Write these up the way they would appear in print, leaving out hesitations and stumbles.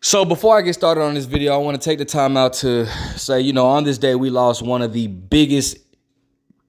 So before I get started on this video, I want to take the time out to say, on this day, we lost one of the biggest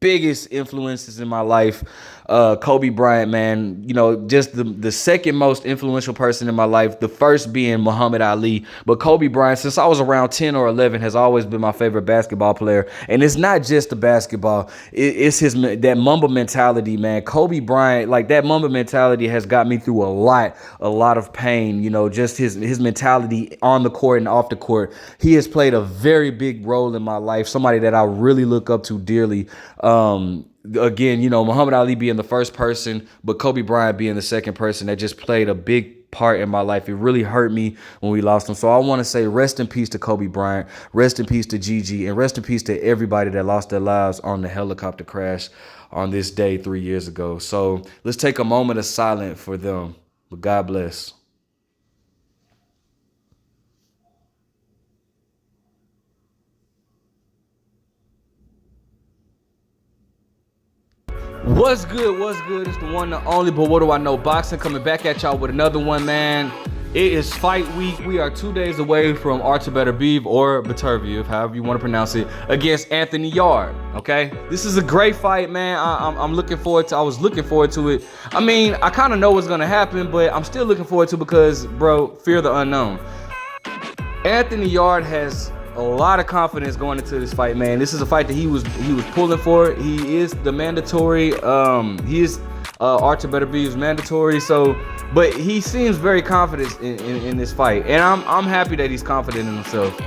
influences in my life, Kobe Bryant, man. Just the second most influential person in my life, the first being Muhammad Ali. But Kobe Bryant, since I was around 10 or 11, has always been my favorite basketball player. And it's not just the basketball, it's that Mamba mentality, man. Kobe Bryant, like that Mamba mentality has got me through a lot of pain, just his mentality on the court and off the court. He has played a very big role in my life, somebody that I really look up to dearly. Again, Muhammad Ali being the first person, but Kobe Bryant being the second person that just played a big part in my life. It really hurt me when we lost him. So I want to say rest in peace to Kobe Bryant, rest in peace to Gigi, and rest in peace to everybody that lost their lives on the helicopter crash on this day 3 years ago. So let's take a moment of silence for them. But God bless. What's good? What's good? It's the one and only, but what do I know? Boxing coming back at y'all with another one, man. It is fight week. We are 2 days away from Artur Beterbiev or Beterbiev, however you want to pronounce it, against Anthony Yarde. Okay, this is a great fight, man. I was looking forward to it. I mean, I kind of know what's gonna happen, but I'm still looking forward to it because, bro, fear the unknown. Anthony Yarde has a lot of confidence going into this fight, man. This is a fight that he was pulling for. He is the mandatory. He is Artur Beterbiev's mandatory. So, but he seems very confident in this fight, and I'm happy that he's confident in himself.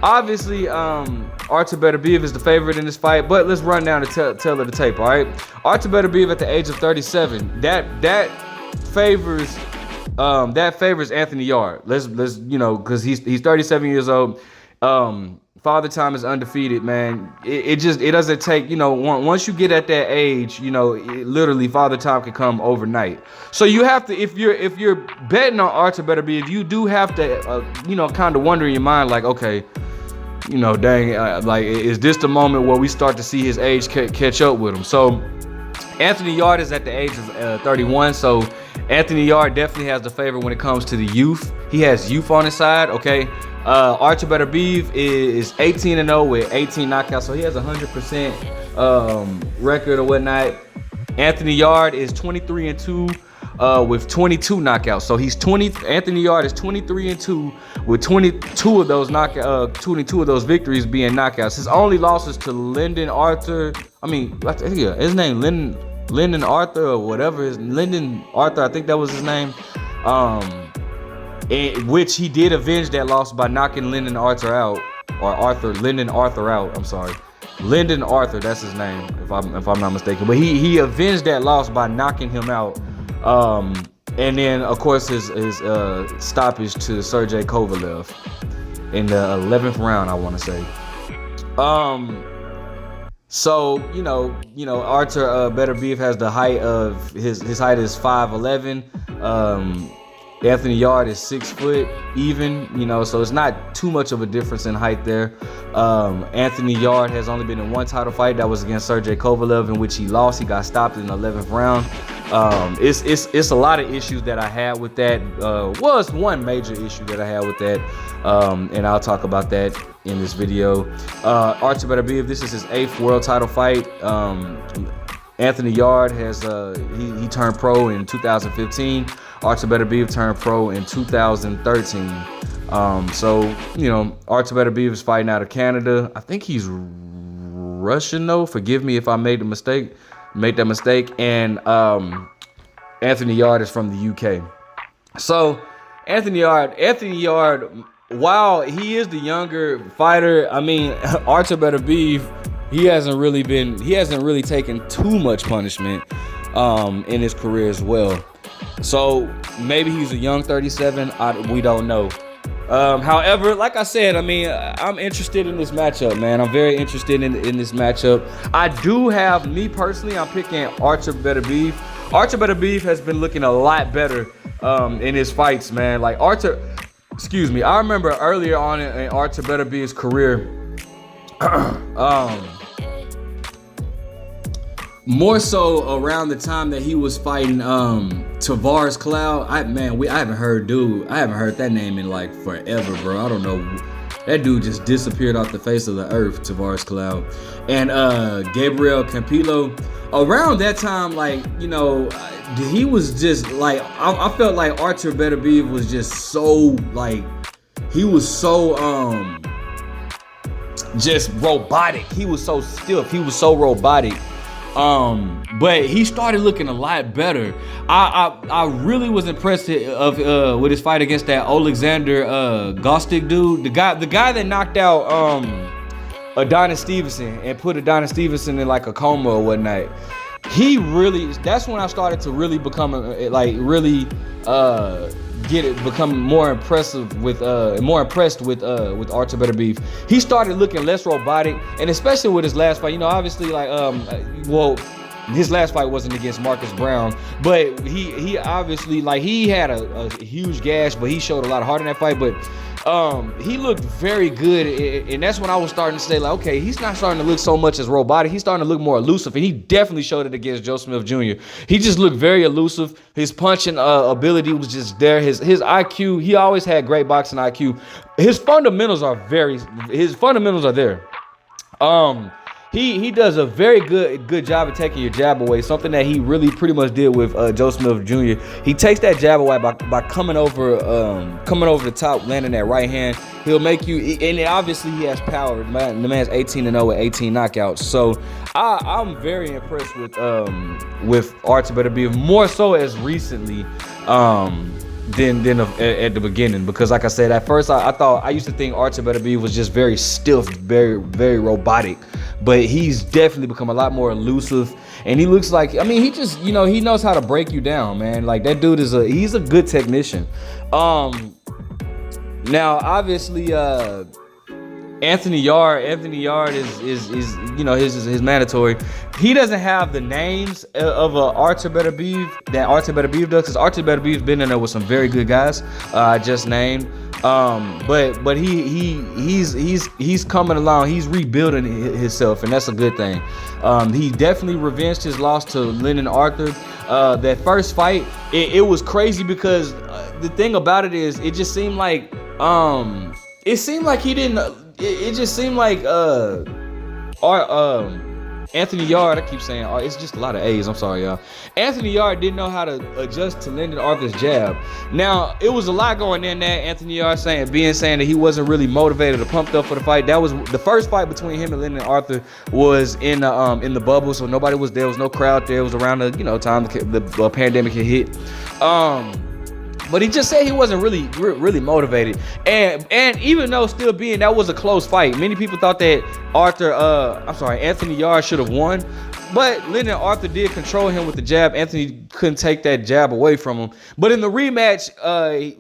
Obviously, Artur Beterbiev is the favorite in this fight, but let's run down the tell of the tape. All right, Artur Beterbiev at the age of 37. That favors Anthony Yarde. Let's because he's 37 years old. Father time is undefeated, man. It doesn't take, once you get at that age, literally Father time can come overnight. So you have to, if you're betting on Artur Beterbiev, you do have to, kind of wonder in your mind, like, okay, like, is this the moment where we start to see his age catch up with him? So Anthony Yarde is at the age of 31, so Anthony Yarde definitely has the favor when it comes to the youth. He has youth on his side, okay? Artur Beterbiev is 18-0 with 18 knockouts, so he has a 100% record or whatnot. Anthony Yarde is 23-2 with 22 knockouts. So Anthony Yarde is 23-2 with 22 of those victories being knockouts. His only losses to Lyndon Arthur. His name Lyndon Arthur or whatever. Lyndon Arthur, I think that was his name. In which he did avenge that loss by knocking Lyndon Arthur out, Lyndon Arthur out. I'm sorry, Lyndon Arthur, that's his name, if I'm not mistaken. But he avenged that loss by knocking him out. And then of course his stoppage to Sergey Kovalev in the 11th round, I want to say. So Artur Beterbiev has the height of his height is 5'11". Anthony Yarde is 6 foot even, so it's not too much of a difference in height there. Anthony Yarde has only been in one title fight. That was against Sergey Kovalev, in which he lost. He got stopped in the 11th round. It's a lot of issues that I had with that. Was one major issue that I had with that, and I'll talk about that in this video. Artur Beterbiev, this is his 8th world title fight. Anthony Yarde has he turned pro in 2015. Artur Beterbiev turned pro in 2013. So Artur Beterbiev is fighting out of Canada. I think he's Russian though. Forgive me if I made that mistake. And Anthony Yarde is from the UK. So Anthony Yarde, while he is the younger fighter, Artur Beterbiev, he hasn't really taken too much punishment in his career as well. So maybe he's a young 37. We don't know. However, like I said, I'm interested in this matchup, man. I'm very interested in this matchup. I do have, me personally, I'm picking Artur Beterbiev. Artur Beterbiev has been looking a lot better in his fights, man. Like I remember earlier on in Artur Beterbiev's career, more so around the time that he was fighting Tavares Cloud. I haven't heard that name in like forever, bro. I don't know. That dude just disappeared off the face of the earth, Tavares Cloud. And Gabriel Campillo. Around that time, like, you know, he was just like, I felt like Artur Beterbiev was just so like, he was so just robotic. He was so stiff. He was so robotic. But he started looking a lot better. I really was impressed with his fight against that Alexander Gostic dude, the guy that knocked out Adonis Stevenson and put Adonis Stevenson in like a coma or whatnot. That's when I started to really become become more impressed with Artur Beterbiev. He started looking less robotic, and especially with his last fight, you know, obviously like his last fight wasn't against Marcus Brown, but he obviously, like, he had a huge gash, but he showed a lot of heart in that fight. But he looked very good, and that's when I was starting to say, like, okay, he's not starting to look so much as robotic. He's starting to look more elusive, and he definitely showed it against Joe Smith Jr. He just looked very elusive. His punching ability was just there. His IQ, he always had great boxing IQ. His fundamentals are there. He does a very good job of taking your jab away, something that he really pretty much did with Joe Smith Jr. He takes that jab away by coming over the top, landing that right hand. He'll make you, and obviously he has power. The man's 18-0 with 18 knockouts. So I'm very impressed with Artur Beterbiev, more so as recently than at the beginning, because like I said, at first I used to think Artur Beterbiev was just very stiff, very, very robotic, but he's definitely become a lot more elusive, and he looks like, I mean, he just, you know, he knows how to break you down, man. Like, that dude he's a good technician. Now obviously Anthony Yarde is you know, his mandatory. He doesn't have the names of Artur Beterbiev that Artur Beterbiev does, because Artur Beterbiev's been in there with some very good guys I just named. But he's coming along. He's rebuilding himself, and that's a good thing. He definitely revenged his loss to Lyndon Arthur. That first fight, it was crazy, because the thing about it is, it just seemed like he didn't. It just seemed like Anthony Yarde, I keep saying, it's just a lot of A's, I'm sorry, y'all. Anthony Yarde didn't know how to adjust to Lyndon Arthur's jab. Now, it was a lot going in there. Anthony Yarde saying that he wasn't really motivated or pumped up for the fight. That was the first fight between him and Lyndon Arthur was in the bubble, so nobody was there. There was no crowd there. It was around the, you know, time the pandemic had hit. But he just said he wasn't really motivated, and even though still being that was a close fight, many people thought that Anthony Yarde should have won, but Lyndon Arthur did control him with the jab. Anthony couldn't take that jab away from him. But in the rematch,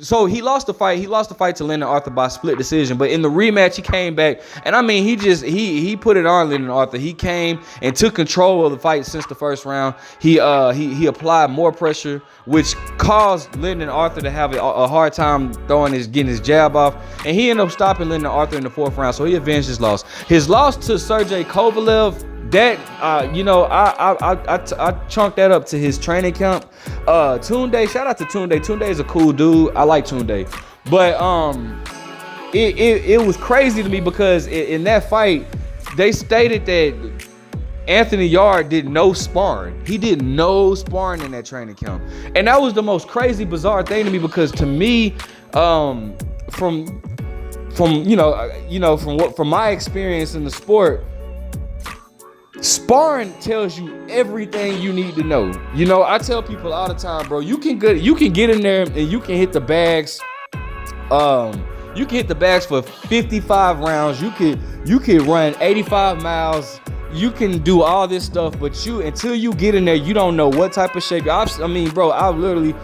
so he lost the fight. He lost the fight to Lyndon Arthur by split decision. But in the rematch, he came back, and I mean, he put it on Lyndon Arthur. He came and took control of the fight since the first round. He applied more pressure, which caused Lyndon Arthur to have a hard time getting his jab off, and he ended up stopping Lyndon Arthur in the fourth round. So he avenged his loss. His loss to Sergey Kovalev, that you know, I chunked that up to his training camp. Tunde, shout out to Tunde. Tunde is a cool dude. I like Tunde, but it was crazy to me, because in that fight they stated that Anthony Yarde did no sparring. He did no sparring in that training camp, and that was the most crazy, bizarre thing to me, because to me, from my experience in the sport, sparring tells you everything you need to know. You know, I tell people all the time, bro, you can get in there and you can hit the bags. You can hit the bags for 55 rounds. You can run 85 miles. You can do all this stuff, but until you get in there, you don't know what type of shape. I've literally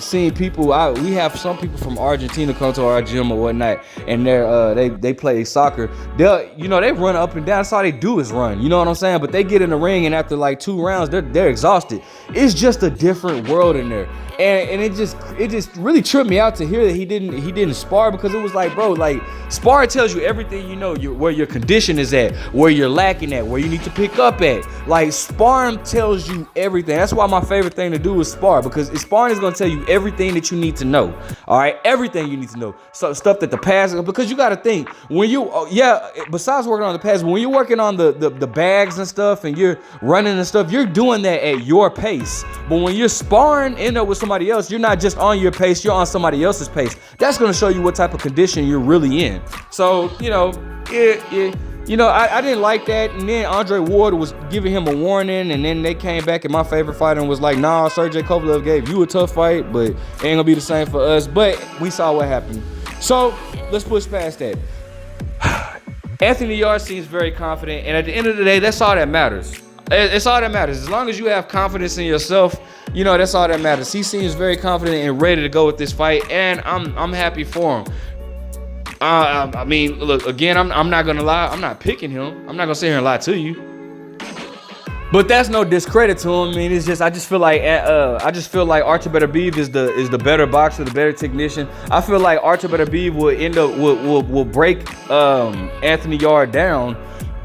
seen people. We have some people from Argentina come to our gym or whatnot, and they play soccer. They run up and down. That's all they do is run. You know what I'm saying? But they get in the ring, and after like 2 rounds, they're exhausted. It's just a different world in there. And it just really tripped me out to hear that he didn't spar, because it was like, bro, like spar tells you everything you know, where your condition is at, where you're lacking at, where you need to pick up at. Like sparring tells you everything. That's why my favorite thing to do is spar, because sparring is gonna tell you everything that you need to know. All right, everything you need to know. So stuff that the pass, because you got to think when you besides working on the pass, when you're working on the bags and stuff and you're running and stuff, you're doing that at your pace. But when you're sparring in there with somebody else, you're not just on your pace, you're on somebody else's pace. That's going to show you what type of condition you're really in. So, I didn't like that. And then Andre Ward was giving him a warning, and then they came back at my favorite fighter and was like, nah, Sergey Kovalev gave you a tough fight, but it ain't going to be the same for us. But we saw what happened. So let's push past that. Anthony Yarde seems very confident, and at the end of the day, that's all that matters. It's all that matters. As long as you have confidence in yourself, that's all that matters. He seems very confident and ready to go with this fight, and I'm happy for him. I mean, look, again, I'm not gonna lie. I'm not picking him. I'm not gonna sit here and lie to you. But that's no discredit to him. I mean, it's just I just feel like Artur Beterbiev is the better boxer, the better technician. I feel like Artur Beterbiev will break Anthony Yarde down,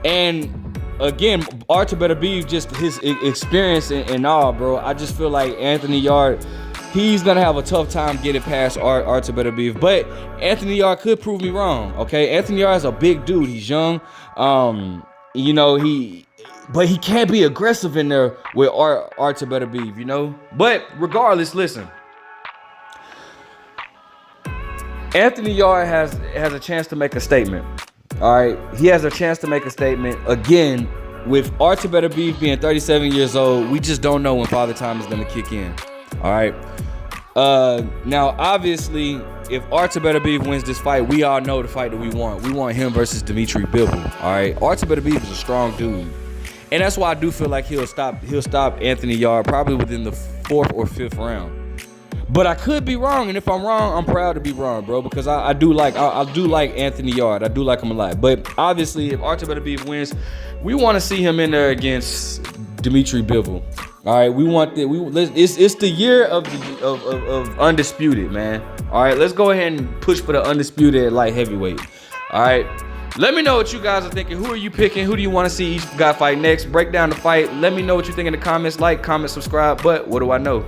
and again, Artur Beterbiev, just his experience and all, bro. I just feel like Anthony Yarde, he's gonna have a tough time getting past Artur Beterbiev. But Anthony Yarde could prove me wrong. Okay, Anthony Yarde is a big dude. He's young. But he can't be aggressive in there with Artur Beterbiev, But regardless, listen. Anthony Yarde has a chance to make a statement. All right, he has a chance to make a statement. Again, with Artur Beterbiev being 37 years old, we just don't know when Father Time is going to kick in. All right. Now, obviously, if Artur Beterbiev wins this fight, we all know the fight that we want. We want him versus Dimitri Bivol. All right. Artur Beterbiev is a strong dude, and that's why I do feel like he'll stop Anthony Yarde probably within the 4th or 5th round. But I could be wrong, and if I'm wrong, I'm proud to be wrong, bro, because I do like Anthony Yarde. I do like him a lot. But obviously, if Artur Beterbiev wins, we want to see him in there against Dimitri Bivol. All right, it's the year of undisputed, man. All right, let's go ahead and push for the undisputed at light heavyweight. All right, let me know what you guys are thinking. Who are you picking? Who do you want to see each guy fight next? Break down the fight. Let me know what you think in the comments. Like, comment, subscribe. But what do I know?